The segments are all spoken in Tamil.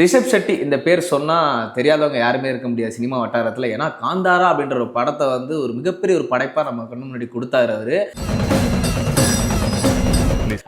ரிஷப் ஷெட்டி இந்த பேர் சொன்னால் தெரியாதவங்க யாருமே இருக்க முடியாது சினிமா வட்டாரத்தில். ஏன்னா காந்தாரா அப்படின்ற ஒரு படத்தை வந்து ஒரு மிகப்பெரிய ஒரு படைப்பாக நம்ம கண்ணு முன்னாடி கொடுத்தாரு அவர்.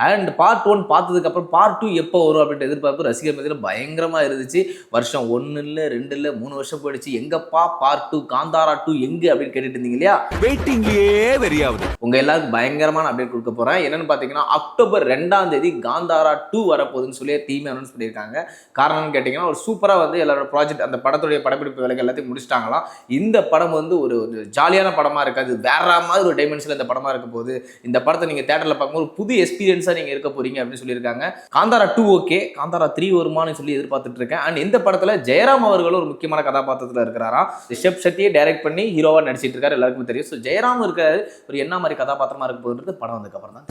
அண்ட் பார்ட் 1 பார்த்ததுக்கப்புறம் பார்ட் 2 எப்போ வரும் அப்படின்ற எதிர்பார்ப்பு ரசிகர் மத்தியில் பயங்கரமாக இருந்துச்சு. வருஷம் 1 இல்லை 2 இல்லை 3 வருஷம் போயிடுச்சு. எங்கப்பா பார்ட் 2 காந்தாரா 2 எங்கே அப்படின்னு கேட்டுட்டு இருந்தீங்க இல்லையா? வெயிட்டிங்லேயே வெறியாகுது. உங்கள் எல்லாருக்கும் பயங்கரமான அப்டேட் கொடுக்க போகிறேன். என்னென்னு பார்த்தீங்கன்னா அக்டோபர் 2ஆம் தேதி காந்தாரா 2 வரப்போகுதுன்னு சொல்லி டீம் அனௌன்ஸ் பண்ணியிருக்காங்க. காரணம்னு கேட்டிங்கன்னா ஒரு சூப்பராக வந்து எல்லாரோட ப்ராஜெக்ட் அந்த படத்துடைய படப்பிடிப்பு வேலைகள் எல்லாத்தையும் முடிச்சிட்டாங்களாம். இந்த படம் வந்து ஒரு ஜாலியான படமாக இருக்காது, வேற மாதிரி ஒரு டைமென்ஷனில் இந்த படமாக இருக்க போகுது. இந்த படத்தை நீங்கள் தேட்டரில் பார்க்கும்போது புது எக்ஸ்பீரியன்ஸாக நீங்கள் இருக்க போறீங்க அப்படின்னு சொல்லியிருக்காங்க. காந்தாரா 2 ஓகே, காந்தாரா 3 வருமானு சொல்லி எதிர்பார்த்துட்டு இருக்கேன். அண்ட் இந்த படத்தில் ஜெயராம் அவர்களும் ஒரு முக்கியமான கதாபாத்திரத்தில் இருக்கிறாராம். ரிஷப் ஷெட்டியை டைரக்ட் பண்ணி ஹீரோவா நடிச்சிட்டு இருக்காரு, எல்லாருக்குமே தெரியும். ஸோ ஜெயராம் இருக்காரு, ஒரு என்ன மாதிரி கதாபாத்திரமா இருக்க போகுது படம் வந்ததுக்கு அப்புறம் தான்.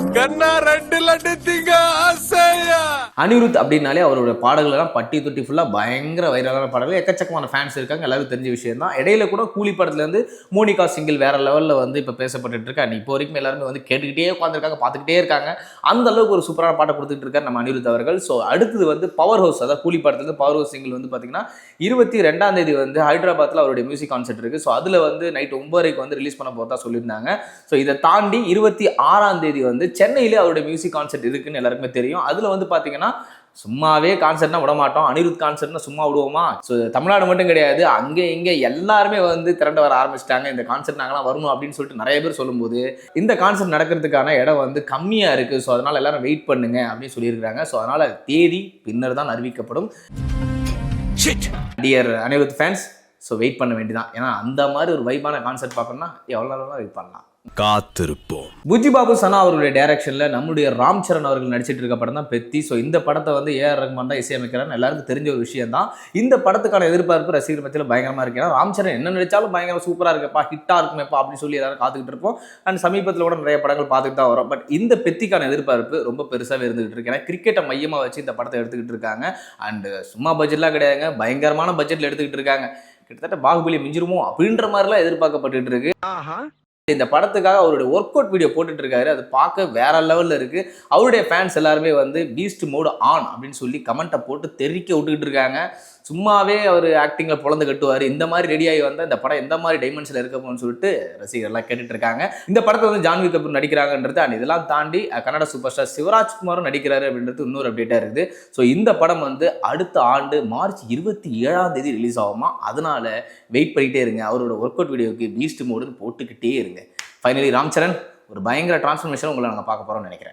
அனிருத் அப்படின்னாலே அவரோட பாடல்கள் எல்லாம் பட்டி தொட்டி ஃபுல்லா பயங்கர வைரலான பாடல்கள், எக்கச்சக்கமான ஃபேன்ஸ் இருக்காங்க, எல்லாரும் தெரிஞ்ச விஷயம் தான். இடையில கூட கூலி படத்துல இருந்து மோனிகா சிங்கிள் வேற லெவல்ல வந்து இப்ப பேசப்பட்டு இருக்கு. அண்ட் இப்போ வரைக்கும் எல்லாருமே வந்து கேட்டுக்கிட்டே உட்காந்துருக்காங்க, பார்த்துக்கிட்டே இருக்காங்க. அந்த அளவுக்கு ஒரு சூப்பரான பாட்டை கொடுத்துட்டு இருக்காரு நம்ம அனிருத் அவர்கள். ஸோ அடுத்தது வந்து பவர் ஹவுஸ், அதாவது கூலி படத்துல பவர் ஹவுஸ் சிங்கிள் வந்து பாத்தீங்கன்னா 22ஆம் தேதி வந்து ஹைதராபாத்ல அவருடைய மியூசிக் கான்சர்ட் இருக்கு. ஸோ அதுல வந்து நைட் 9:30 வந்து ரிலீஸ் பண்ண போறதா சொல்லியிருந்தாங்க. ஸோ இதை தாண்டி 26ஆம் தேதி வந்து சென்னையில அவருடைய மியூசிக் கான்சர்ட் இருக்குன்னு எல்லாருக்குமே தெரியும். அதுல வந்து பாத்தீங்கன்னா சும்மாவே கான்சர்ட்னா விட மாட்டோம், அனிருத் கான்சர்ட்னா சும்மா விடுவோமா? ஸோ தமிழ்நாடு மட்டும் கிடையாது, அங்கே இங்கே எல்லாருமே வந்து திரண்டு வர ஆரம்பிச்சிட்டாங்க. இந்த கான்சர்ட் நாங்களாம் வரணும் அப்படின்னு சொல்லிட்டு நிறைய பேர் சொல்லும்போது இந்த கான்சர்ட் நடக்கிறதுக்கான இடம் வந்து கம்மியாக இருக்குது. ஸோ அதனால் எல்லாரும் வெயிட் பண்ணுங்க அப்படின்னு சொல்லியிருக்காங்க. ஸோ அதனால் தேதி பின்னர் தான் அறிவிக்கப்படும். Dear Anirudh fans, so wait பண்ண வேண்டியதான். ஏன்னா அந்த மாதிரி ஒரு வைபான கான்சர்ட் பார்க்கணும்னா எவ்வளோ நாள் வெயிட் பண்ணலாம், காத்திருப்போம். புஜி பாபு சனா அவருடைய டைரக்ஷன்ல நம்முடைய ராம் சரண் அவர்கள் நடிச்சிட்டு இருக்க படம் தான் பெத்தி. ஸோ இந்த படத்தை வந்து ஏஆர் ரஹ்மான் தான் இசையமைக்கிறான்னு எல்லாருக்கும் தெரிஞ்ச ஒரு விஷயம் தான். இந்த படத்துக்கான எதிர்பார்ப்பு ரசிகர் மத்தியில் பயங்கரமா இருக்கு. ஏன்னா ராம் சரண் என்ன நடிச்சாலும் பயங்கர சூப்பரா இருக்குப்பா, ஹிட்டா இருக்குமேப்பா அப்படின்னு சொல்லி எல்லாரும் காத்துக்கிட்டு இருப்போம். அண்ட் சமீபத்தில் கூட நிறைய படங்கள் பார்த்துட்டு தான் வரும். பட் இந்த பெத்திக்கான எதிர்பார்ப்பு ரொம்ப பெருசாகவே இருந்துகிட்டு இருக்கு. ஏன்னா கிரிக்கெட்டை மையமாக வச்சு இந்த படத்தை எடுத்துக்கிட்டு இருக்காங்க. அண்ட் சும்மா பட்ஜெட்லாம் கிடையாதுங்க, பயங்கரமான பட்ஜெட்ல எடுத்துக்கிட்டு இருக்காங்க. கிட்டத்தட்ட பாகுபலி மிஞ்சிருமோ அப்படின்ற மாதிரிலாம் எதிர்பார்க்கப்பட்டு இருக்கு. இந்த படத்துக்காக அவருடைய ஒர்க் அவுட் வீடியோ போட்டுட்டு இருக்காரு, அது பார்க்க வேற லெவல்ல இருக்கு. அவருடைய ஃபேன்ஸ் எல்லாருமே வந்து பீஸ்ட் மோட் ஆன் அப்படின்னு சொல்லி கமெண்ட்டை போட்டு தெரிக்க விட்டுக்கிட்டு இருக்காங்க. சும்மாவே அவர் ஆக்டிங்ல பொழந்து கட்டுவார், இந்த மாதிரி ரெடியாகி வந்தால் இந்த படம் எந்த மாதிரி டைமென்ஷன்ல இருக்கணும்னு சொல்லிட்டு ரசிகர்லாம் கேட்டுட்டு இருக்காங்க. இந்த படத்தை வந்து ஜான்வி கபூர் நடிக்கிறாங்கன்றது அண்ட் இதெல்லாம் தாண்டி கன்னட சூப்பர் ஸ்டார் சிவராஜ்குமாரும் நடிக்கிறாரு அப்படின்றது இன்னொரு அப்டேட்டா இருக்குது. ஸோ இந்த படம் வந்து அடுத்த ஆண்டு மார்ச் 27ஆம் தேதி ரிலீஸ் ஆகுமா. அதனால வெயிட் பண்ணிட்டே இருங்க, அவரோட ஒர்க் அவுட் வீடியோக்கு பீஸ்ட் மோடுன்னு போட்டுக்கிட்டே இருங்க. ஃபைனலி ராம் சரண் ஒரு பயங்கர டிரான்ஸ்ஃபர்மேஷன் உங்களை நாங்கள் பார்க்க போறோம்னு நினைக்கிறேன்.